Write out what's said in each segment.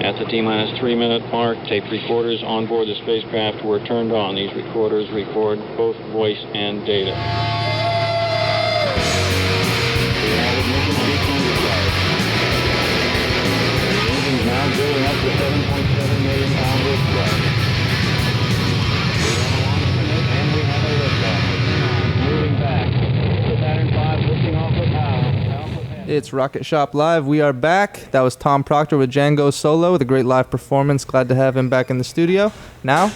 At the T-minus 3-minute mark, tape recorders on board the spacecraft were turned on. These recorders record both voice and data. The engine's now building up to 7.7 million pounds of thrust. And we have a liftoff. Moving back. The Saturn V lifting off of power. It's Rocket Shop Live. We are back. That was Tom Proctor with Django Solo with a great live performance. Glad to have him back in the studio. Now,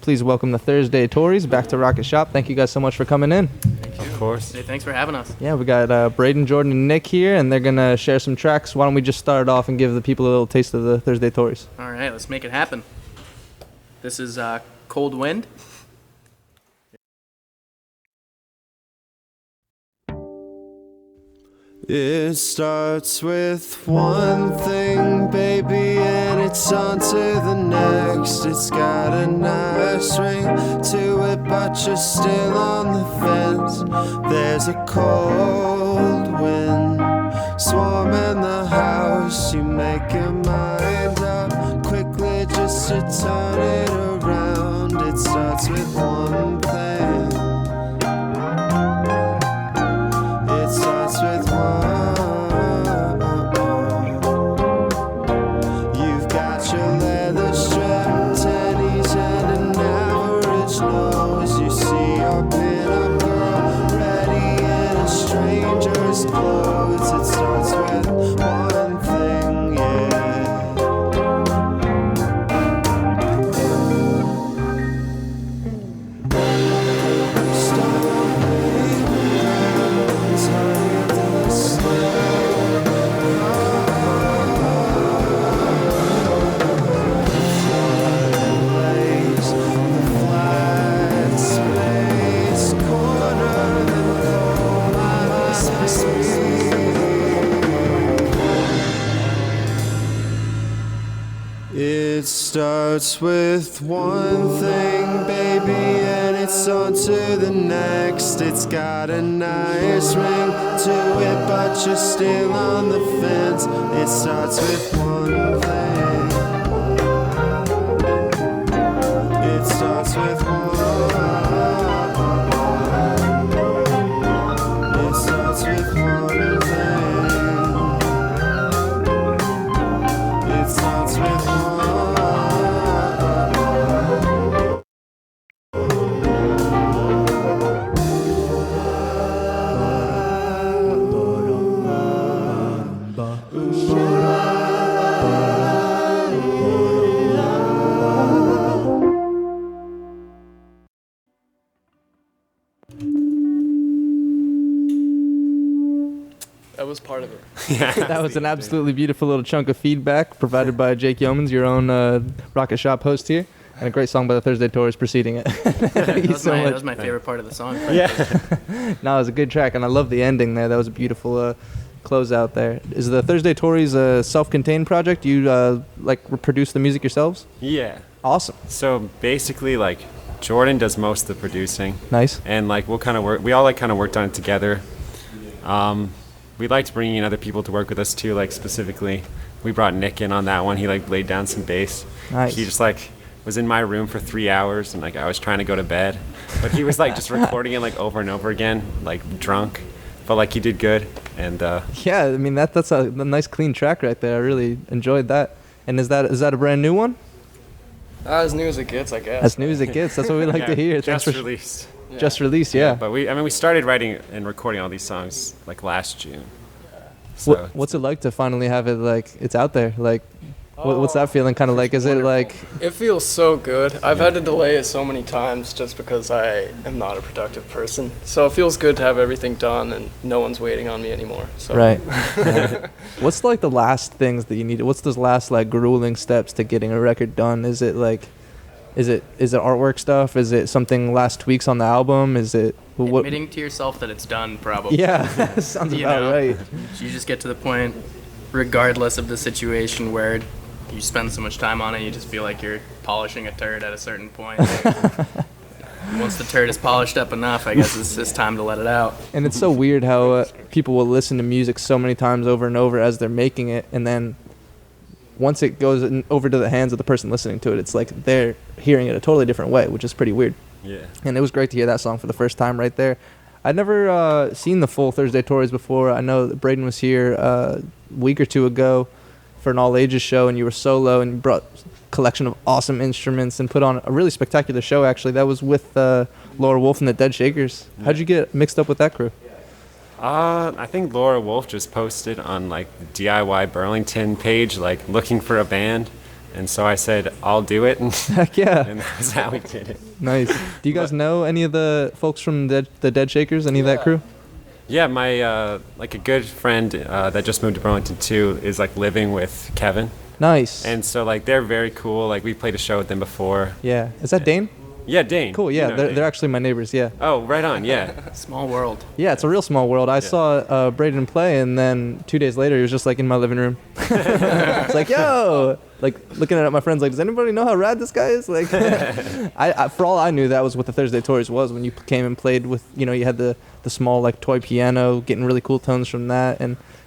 please welcome the Thursday Torys back to Rocket Shop. Thank you guys so much for coming in. Thank you. Of course. Hey, thanks for having us. Yeah, we got Braden, Jordan, and Nick here, and they're going to share some tracks. Why don't we just start off and give the people a little taste of the Thursday Torys? All right, let's make it happen. This is Cold Wind. It starts with one thing, baby, and it's on to the next. It's got a nice ring to it, but you're still on the fence. There's a cold wind swarming the house. You make your mind up quickly just to turn it around. It starts with one thing. It starts with one. You've got your leather strap, tennies, and an average nose. You see your pin-up girl ready in a stranger's clothes. It starts with one thing, yeah. It starts with one thing, baby, and it's on to the next. It's got a nice ring to it, but you're still on the fence. It starts with one thing. It starts with one. It starts with one thing. It starts with one. That was part of it. That was an absolutely beautiful little chunk of feedback provided by Jake Yeomans, your own Rocket Shop host here, and a great song by the Thursday Torys preceding it. That was my favorite part of the song. Yeah. No, it was a good track, and I love the ending there. That was a beautiful closeout there. Is the Thursday Torys a self-contained project? You produce the music yourselves? Yeah. Awesome. So basically, Jordan does most of the producing. Nice. And we'll kind of work. We all kind of worked on it together. We liked bringing in other people to work with us too. Specifically, we brought Nick in on that one. He laid down some bass. Nice. He just was in my room for 3 hours, and I was trying to go to bed, but he was just recording it over and over again, drunk. But he did good. And yeah, I mean that's a nice clean track right there. I really enjoyed that. And is that a brand new one? As new as it gets, I guess. As new as it gets. That's what we like to hear. Just released. Yeah. Just released, yeah. But we started writing and recording all these songs last June. So what's it like to finally have it it's out there? What's that feeling kind of like? Is wonderful. it It feels so good. I've had to delay it so many times just because I am not a productive person. So it feels good to have everything done and no one's waiting on me anymore. So. Right. What's the last things that you need? What's those last grueling steps to getting a record done? Is it Is it artwork stuff? Is it something last tweaks on the album? Is it admitting to yourself that it's done? Probably. Yeah, sounds about right. You just get to the point, regardless of the situation, where you spend so much time on it, you just feel like you're polishing a turd at a certain point. Once the turd is polished up enough, I guess it's time to let it out. And it's so weird how people will listen to music so many times over and over as they're making it, and then once it goes over to the hands of the person listening to it, it's like they're hearing it a totally different way, which is pretty weird. Yeah. And it was great to hear that song for the first time right there. I'd never seen the full Thursday Torys before. I know that Braden was here a week or two ago for an all-ages show, and you were solo, and you brought a collection of awesome instruments and put on a really spectacular show, actually. That was with Laura Wolf and the Dead Shakers. How'd you get mixed up with that crew? I think Laura Wolf just posted on like the DIY Burlington page, like looking for a band. And so I said, I'll do it. And, Heck yeah. and that's how we did it. Nice. Do you guys know any of the folks from the Dead Shakers, any of that crew? Yeah, my, like a good friend that just moved to Burlington too is like living with Kevin. Nice. And so like they're very cool. Like we played a show with them before. Yeah. Is that Dane? Yeah, Dane. Cool, yeah. You know Dane. They're actually my neighbors, yeah. Oh, right on, yeah. Small world. Yeah, it's a real small world. I saw Braden play, and then 2 days later, he was just like in my living room. It's like, yo, like looking at my friends, like, does anybody know how rad this guy is? Like, I for all I knew, that was what the Thursday Torys was when you came and played with, you know, you had the small like toy piano, getting really cool tones from that,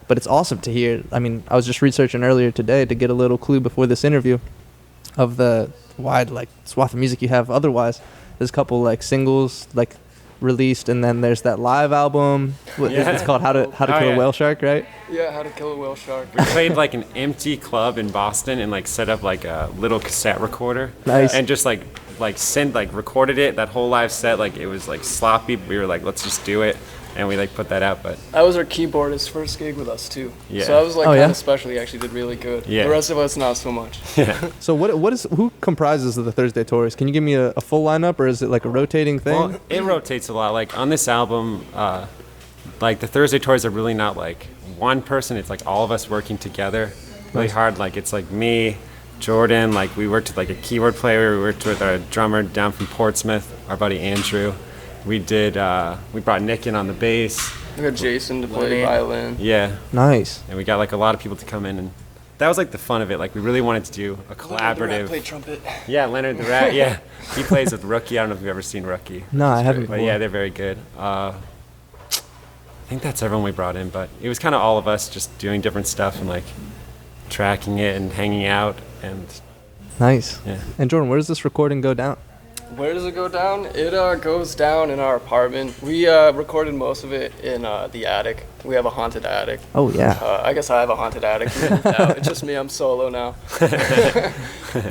but it's awesome to hear. I mean, I was just researching earlier today to get a little clue before this interview of the wide like swath of music you have otherwise. There's a couple like singles like released, and then there's that live album. It's called How to Kill a Whale Shark, right? Yeah, How to Kill a Whale Shark. We played like an empty club in Boston and like set up like a little cassette recorder. Nice. And just like recorded it, that whole live set. Like it was like sloppy. We were like, let's just do it. And we like put that out, but That was our keyboardist's first gig with us too. Yeah. So that was like Oh, kind yeah? of special. He actually did really good. Yeah. The rest of us not so much. So who comprises the Thursday Torys? Can you give me a full lineup, or is it like a rotating thing? well, it rotates a lot. Like on this album, like the Thursday Tours are really not like one person. It's like all of us working together really Nice. hard. Like it's like me, Jordan. Like we worked with like a keyboard player. We worked with our drummer down from Portsmouth, our buddy Andrew. We brought Nick in on the bass. We got Jason to play Lenny. violin. Yeah. Nice. And we got like a lot of people to come in, and that was like the fun of it. Like we really wanted to do a collaborative. Play trumpet. Yeah, Leonard the Rat. Yeah, he plays with Rookie. I don't know if you've ever seen Rookie. No, I haven't. But yeah, they're very good. I think that's everyone we brought in, but it was kind of all of us just doing different stuff and like tracking it and hanging out and Nice. yeah. And Jordan, where does this recording go down? Where does it go down? It goes down in our apartment. We recorded most of it in the attic. We have a haunted attic. Oh yeah. I guess I have a haunted attic. We moved out. It's just me. I'm solo now.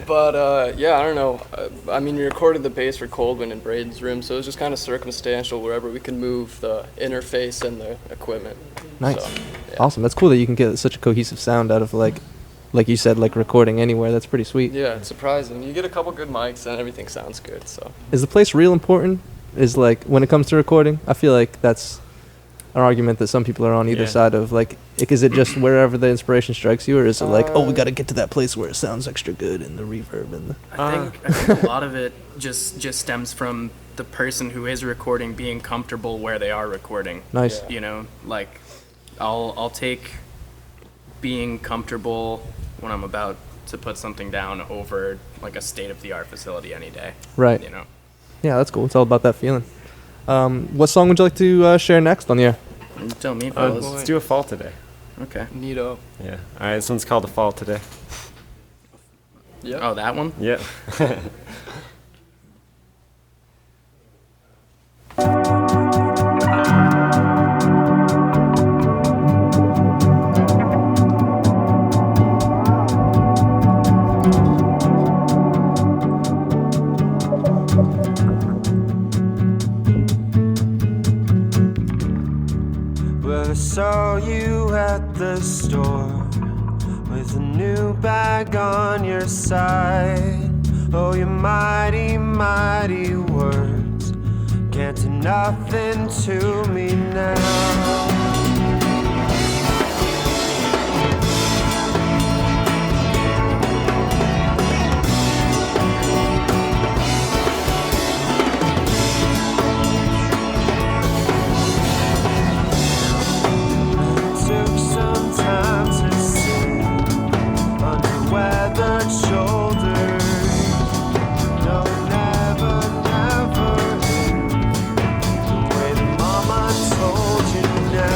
But yeah, I don't know. I mean, we recorded the bass for Coldwind in Braden's room, so it was just kind of circumstantial wherever we can move the interface and the equipment. Nice. So, yeah. Awesome. That's cool that you can get such a cohesive sound out of like you said, like recording anywhere. That's pretty sweet. Yeah, it's surprising. You get a couple good mics and everything sounds good. So Is the place real important? Is like when it comes to recording? I feel like that's an argument that some people are on either Yeah. side of. Like, is it just wherever the inspiration strikes you, or is it like, oh, we got to get to that place where it sounds extra good and the reverb and the. I think a lot of it just stems from the person who is recording being comfortable where they are recording. Nice. Yeah. You know, like I'll take being comfortable when I'm about to put something down over like a state-of-the-art facility any day. Right. You know. Yeah, that's cool. It's all about that feeling. What song would you like to share next on the air? You tell me, fellas. Let's do a fall today. Okay. neato. Yeah. All right. This one's called a fall today. Yeah. Oh, that one? Yeah. Well, I saw you at the store with a new bag on your side. Oh, your mighty, mighty words can't do nothing to me now. Took some time to see under weathered shoulders. No, never, never the way that mama told you now.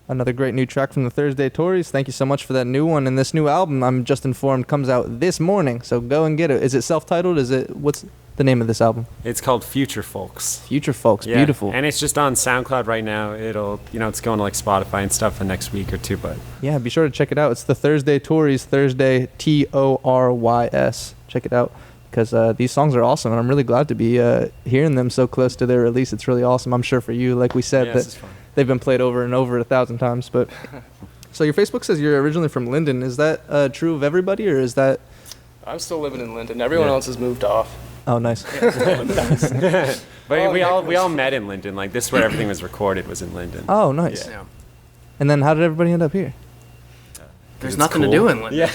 Another great new track from the Thursday Torys. Thank you so much for that new one. And this new album, I'm just informed, comes out this morning. So go and get it. Is it self-titled? What's the name of this album? It's called Future Folks. Future Folks. Yeah, Beautiful. and it's just on SoundCloud right now. It'll, it's going to like Spotify and stuff the next week or two, but Yeah, be sure to check it out. It's the Thursday Torys, Thursday Torys. Check it out because these songs are awesome, and I'm really glad to be hearing them so close to their release. It's really awesome. I'm sure for you, like we said, yeah, that this is fun. they've been played over and over 1,000 times. But so your Facebook says you're originally from Linden. Is that true of everybody, or is that? I'm still living in Linden. Everyone Yeah. else has moved off. Oh, nice. But we all met in Linden. Like this, is where everything was recorded, was in Linden. Oh, nice. Yeah. And then how did everybody end up here? There's It's nothing cool. to do in Linden. Yeah.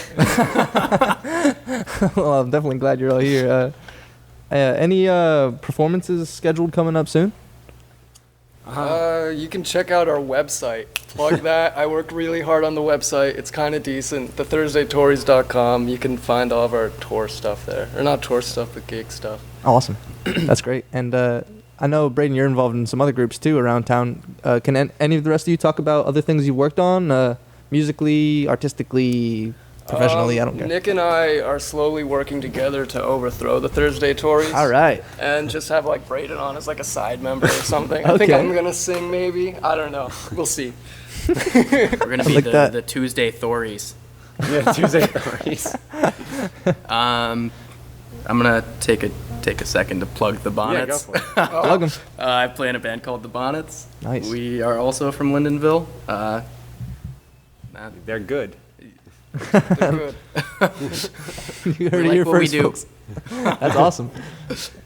Well, I'm definitely glad you're all here. Any performances scheduled coming up soon? You can check out our website. Plug that. I worked really hard on the website. It's kind of decent. TheThursdayTories.com. You can find all of our tour stuff there. Or not tour stuff, but gig stuff. Awesome. That's great. And I know, Braden, you're involved in some other groups too around town. Can any of the rest of you talk about other things you've worked on, musically, artistically, professionally? I don't care. Nick and I are slowly working together to overthrow the Thursday Tories. All right. And just have like Braden on as like a side member or something. I think Okay. I'm gonna sing maybe. I don't know. We'll see. We're gonna be like that. the Tuesday Thories. Yeah, Tuesday Stories. I'm gonna take a second to plug the Bonnets. go for it. Plug 'em. I play in a band called the Bonnets. Nice. We are also from Lindenville. They're good. They're good. You heard We it here like what we first, do. folks. That's awesome.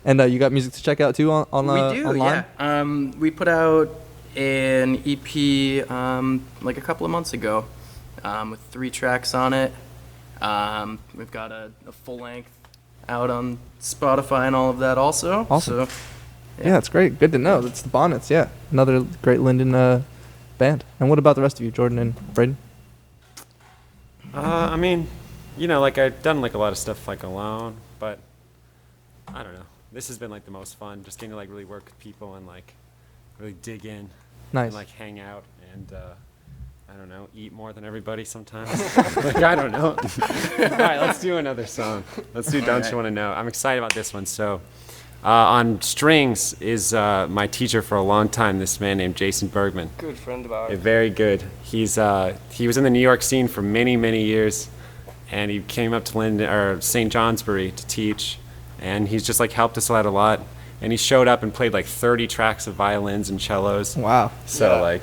And you got music to check out too on We do, online? yeah. We put out an EP like a couple of months ago with 3 tracks on it. We've got a full length out on Spotify and all of that also. Awesome. So, Yeah, that's great. Good to know. That's the Bonnets. Yeah, another great Linden band. And what about the rest of you, Jordan and Braden? I mean, like I've done like a lot of stuff like alone, but I don't know. This has been like the most fun, just getting to like really work with people and like really dig in Nice. and like hang out and I don't know, eat more than everybody sometimes. Like I don't know. All right, let's do another song. Let's do Don't You Want to Know. I'm excited about this one. So on strings is my teacher for a long time, this man named Jason Bergman. Good friend of ours. Very good. He was in the New York scene for many, many years, and he came up to Linden or St. Johnsbury to teach, and he's just like helped us out a lot. And he showed up and played like 30 tracks of violins and cellos. Wow. So Yeah. like,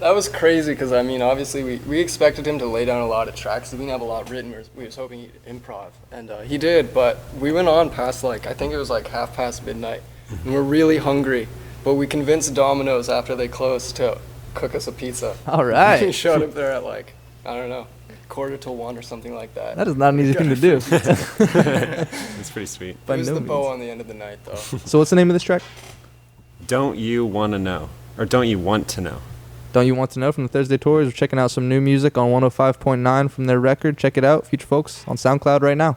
That was crazy because, I mean, obviously we expected him to lay down a lot of tracks. He didn't have a lot written. We was hoping he'd improv. And he did, but we went on past, like, I think it was like midnight. And we're really hungry. But we convinced Domino's after they closed to cook us a pizza. All He right. showed up there at like, I don't know, 1:45 or something like that. That is not an easy thing to do. it's pretty sweet. By It was no the bow means. on the end of the night, though. So what's the name of this track? Don't You Want to Know? Or Don't You Want to Know? Don't You Want to Know from the Thursday Tours. We're checking out some new music on 105.9 from their record. Check it out, Future Folks, on SoundCloud right now.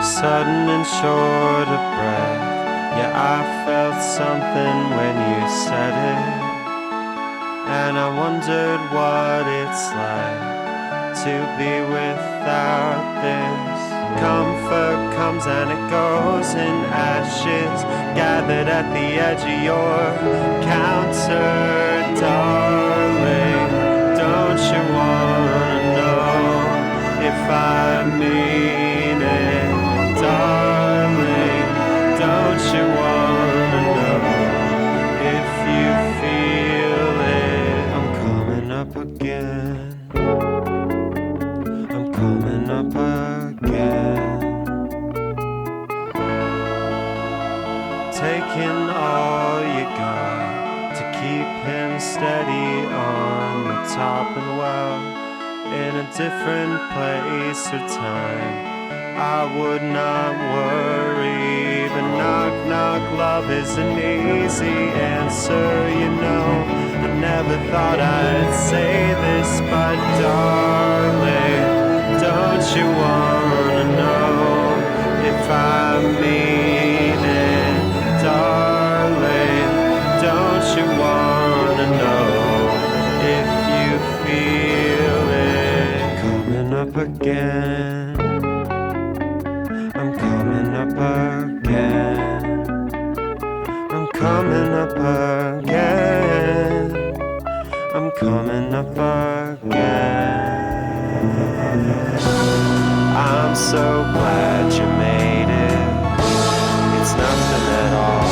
Sudden and short of breath. Yeah, I felt something when you said it. And I wondered what it's like to be without this. Comfort comes and it goes in ashes, gathered at the edge of your counter, darling. Don't you wanna know if I mean it, darling? Don't you wanna know if you feel it? I'm coming up again. I'm coming up again. Taking all you got to keep him steady on the top and well, in a different place or time, I would not worry. But knock, knock, love is an easy answer, you know. And never thought I'd say this, but darling, don't you wanna know if I mean it? Darling, don't you wanna know if you feel it? Coming up again, I'm coming up again, I'm coming up again, I'm coming up again. I'm so glad you made it. It's nothing at all.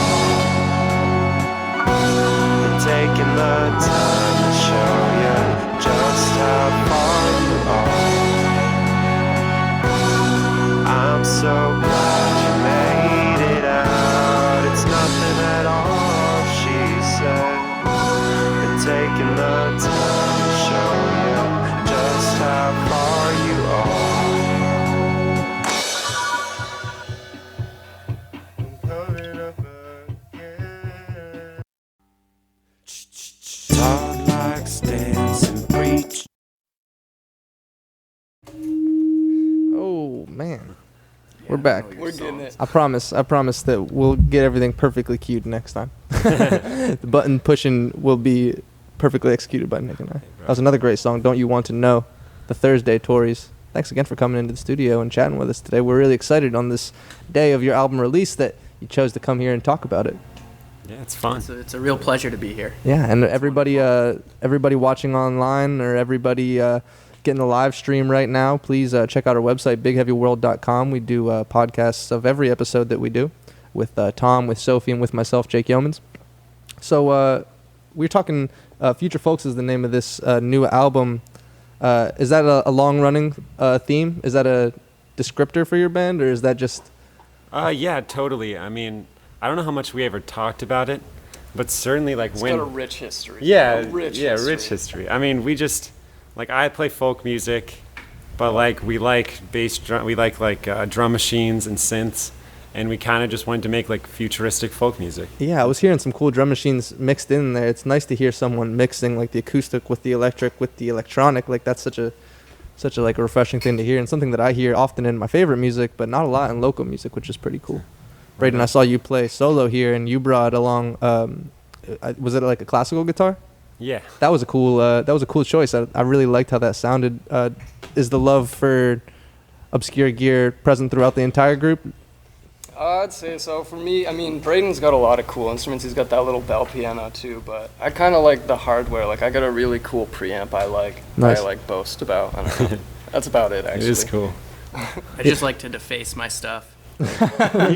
And taking the time to show you just how far you are. I'm so glad you made it out. It's nothing at all, she said. And taking the time to show you just how far you are. Coming up again. Talk like dance and preach. Oh man, we're back. We're getting it. I promise that we'll get everything perfectly cued next time. The button pushing will be perfectly executed by Nick and I. That was another great song, Don't You Want to Know, the Thursday Torys. Thanks again for coming into the studio and chatting with us today. We're really excited on this day of your album release that you chose to come here and talk about it. Yeah, it's fun. It's a real pleasure to be here. Yeah, and everybody watching online or everybody getting the live stream right now, please check out our website, bigheavyworld.com. We do podcasts of every episode that we do with Tom, with Sophie, and with myself, Jake Yeomans. So we're talking Future Folks is the name of this new album. Is that a long-running theme? Is that a descriptor for your band, or is that just... Yeah, totally. I mean, I don't know how much we ever talked about it, but certainly like It's when... got a rich history. Yeah, Rich history. I mean, we just... Like, I play folk music, but like we like bass drum, we like drum machines and synths, and we kind of just wanted to make like futuristic folk music. Yeah, I was hearing some cool drum machines mixed in there. It's nice to hear someone mixing like the acoustic with the electric with the electronic. Like that's such a like a refreshing thing to hear, and something that I hear often in my favorite music, but not a lot in local music, which is pretty cool. Braden, I saw you play solo here, and you brought along. Was it like a classical guitar? Yeah. That was a cool choice. I really liked how that sounded. Is the love for obscure gear present throughout the entire group? I'd say so. For me, I mean, Braden's got a lot of cool instruments. He's got that little bell piano too, but I kind of like the hardware. Like, I got a really cool preamp I like. Nice. I like boast about. I don't know. That's about it, actually. It is cool. I just like to deface my stuff. You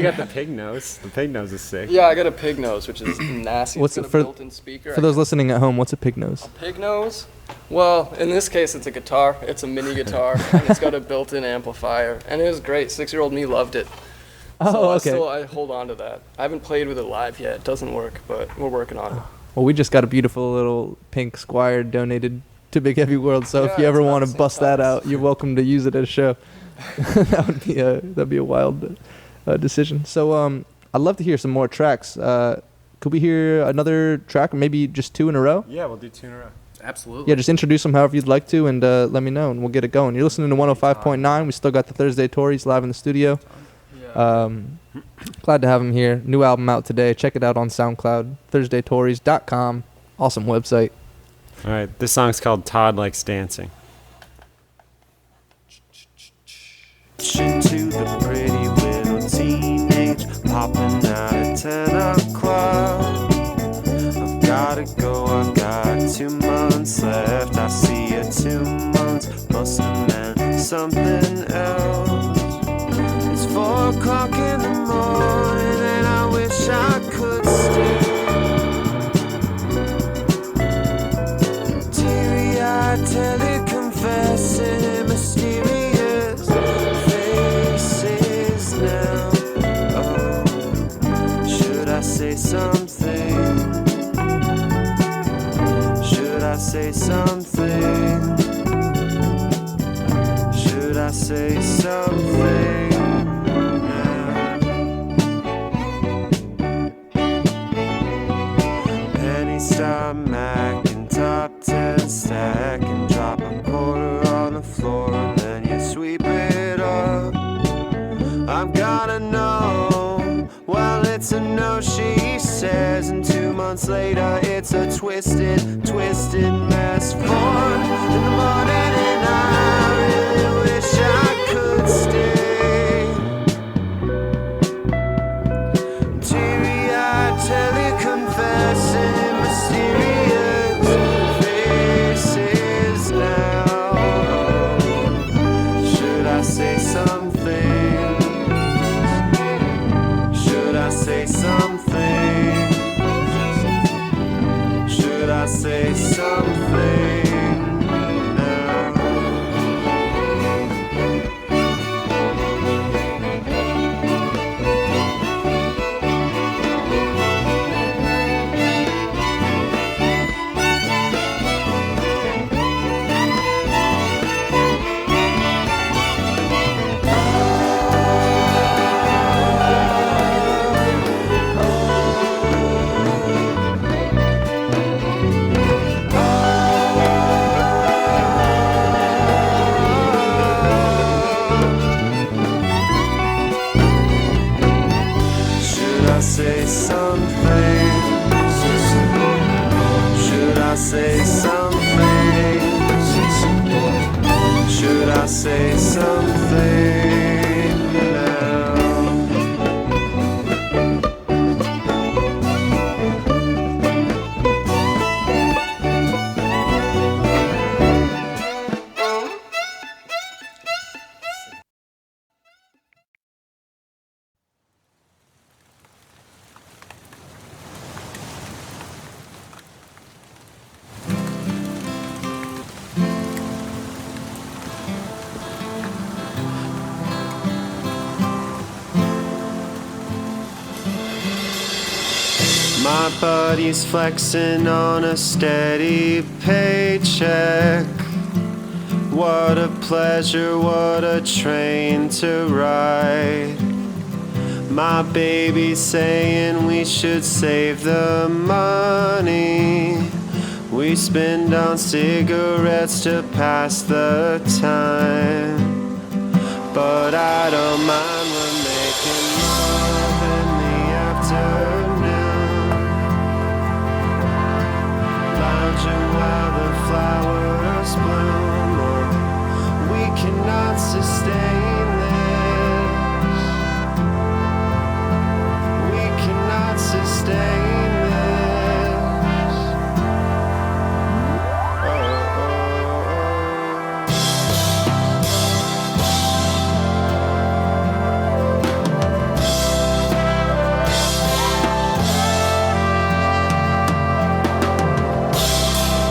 got the pig nose. The pig nose is sick. Yeah, I got a pig nose, which is nasty. What's it's it got a for- built-in speaker. For those listening at home, what's a pig nose? Pig nose? Well, in this case, it's a guitar. It's a mini guitar, and it's got a built-in amplifier, and it was great. 6-year-old me loved it. Oh, So okay. I hold on to that. I haven't played with it live yet. It doesn't work, but we're working on it. Well, we just got a beautiful little pink Squire donated to Big Heavy World, so if Yeah, you ever it's want nice, to bust it's that nice. out, you're welcome to use it at a show. That'd be a wild decision. So I'd love to hear some more tracks. Could we hear another track, or maybe just 2 in a row? Yeah, we'll do 2 in a row. Absolutely. Yeah, just introduce them however you'd like to, and let me know, and we'll get it going. You're listening to 105.9. We still got the Thursday Torys live in the studio. Glad to have him here. New album out today. Check it out on SoundCloud. ThursdayTorys.com. Awesome website. All right, this song's called Todd Likes Dancing. To the pretty little teenage popping out at 10 o'clock. I've gotta go, I've got 2 months left. I see you 2 months, must have meant something else. It's 4 o'clock in the morning and I wish I could stay. Teary-eyed, teleconfessing, mysterious faces now. Oh, should I say something? Should I say something? Should I say something now? Penny Star Mac and Gotta know, well, it's a no, she says. And 2 months later, it's a twisted mess. 4 in the morning, and I really wish I could stay. Teary-eyed, tele-confessing, mysterious faces now. Should I say something? Should I say something? Should I say something now? Should I say something? Should I say something? Should I say something now? My buddy's flexing on a steady paycheck. What a pleasure, what a train to ride. My baby's saying we should save the money we spend on cigarettes to pass the time. But I don't mind, we're making love in the afternoon, lounging while the flowers bloom. We cannot sustain this. We cannot sustain this. Oh, oh,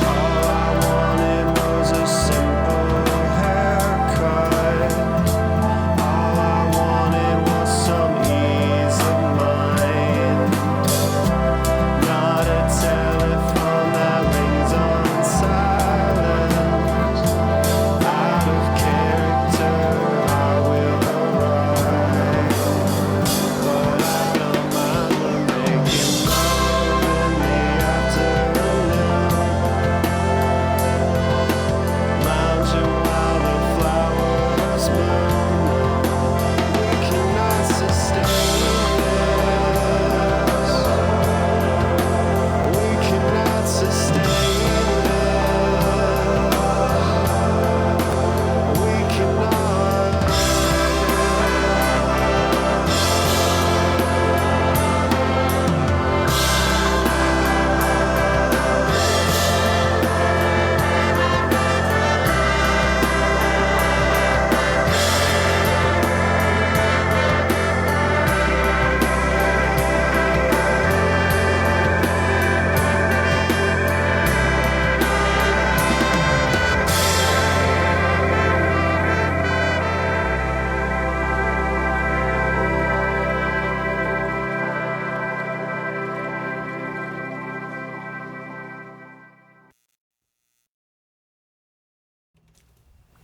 All I wanted was a simple haircut. All I wanted was some ease of mind. Not a telephone that rings on silence. Out of character, I will arrive. But I don't mind the making love in the afternoon, lounging while the flowers bloom. We cannot sustain this. We cannot sustain this. We cannot.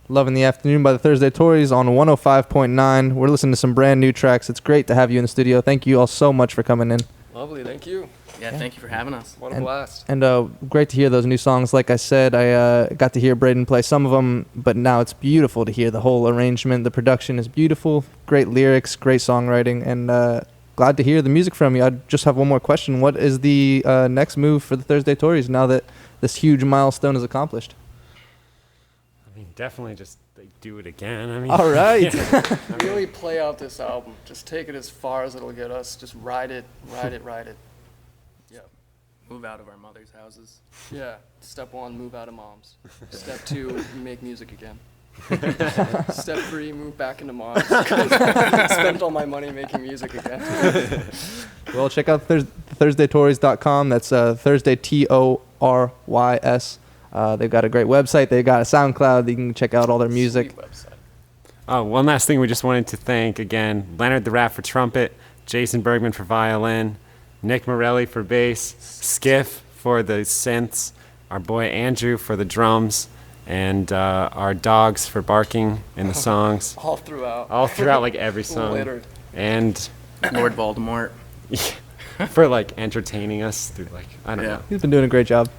Loving the Afternoon by the Thursday Torys on 105.9. We're listening to some brand new tracks. It's great to have you in the studio. Thank you all so much for coming in. Lovely, thank you. Yeah, thank you for having us. What a blast. And great to hear those new songs. Like I said, I got to hear Braden play some of them, but now it's beautiful to hear the whole arrangement. The production is beautiful, great lyrics, great songwriting, and glad to hear the music from you. I just have one more question. What is the next move for the Thursday Torys now that this huge milestone is accomplished? I mean, definitely just do it again. I mean, All right. yeah. Really play out this album. Just take it as far as it'll get us. Just ride it. Yeah. Move out of our mother's houses. Yeah. Step 1, move out of mom's. Step 2, make music again. Step 3, move back into mom's. Spent all my money making music again. Well, check out ThursdayTorys.com. That's Thursday, Torys. They've got a great website. They've got a SoundCloud. You can check out all their music. Sweet website. Oh, one last thing we just wanted to thank again Leonard the Rat for trumpet, Jason Bergman for violin, Nick Morelli for bass, Skiff for the synths, our boy Andrew for the drums, and our dogs for barking in the songs. All throughout. All throughout, like every song. Littered. And Lord Voldemort. for like entertaining us through like, I don't know. He's been doing a great job.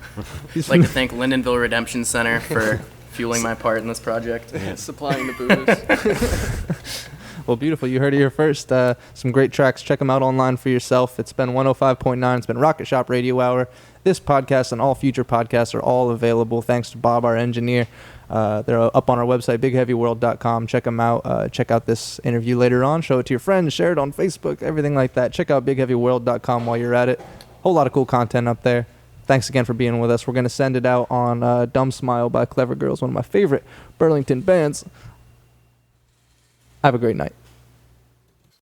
I'd like to thank Lindenville Redemption Center for fueling my part in this project. Supplying the booze. Well, beautiful. You heard it here first. Some great tracks. Check them out online for yourself. It's been 105.9. It's been Rocket Shop Radio Hour. This podcast and all future podcasts are all available thanks to Bob, our engineer. They're up on our website, bigheavyworld.com. Check them out. Check out this interview later on. Show it to your friends. Share it on Facebook, everything like that. Check out bigheavyworld.com while you're at it. Whole lot of cool content up there. Thanks again for being with us. We're going to send it out on Dumb Smile by Clever Girls, one of my favorite Burlington bands. Have a great night.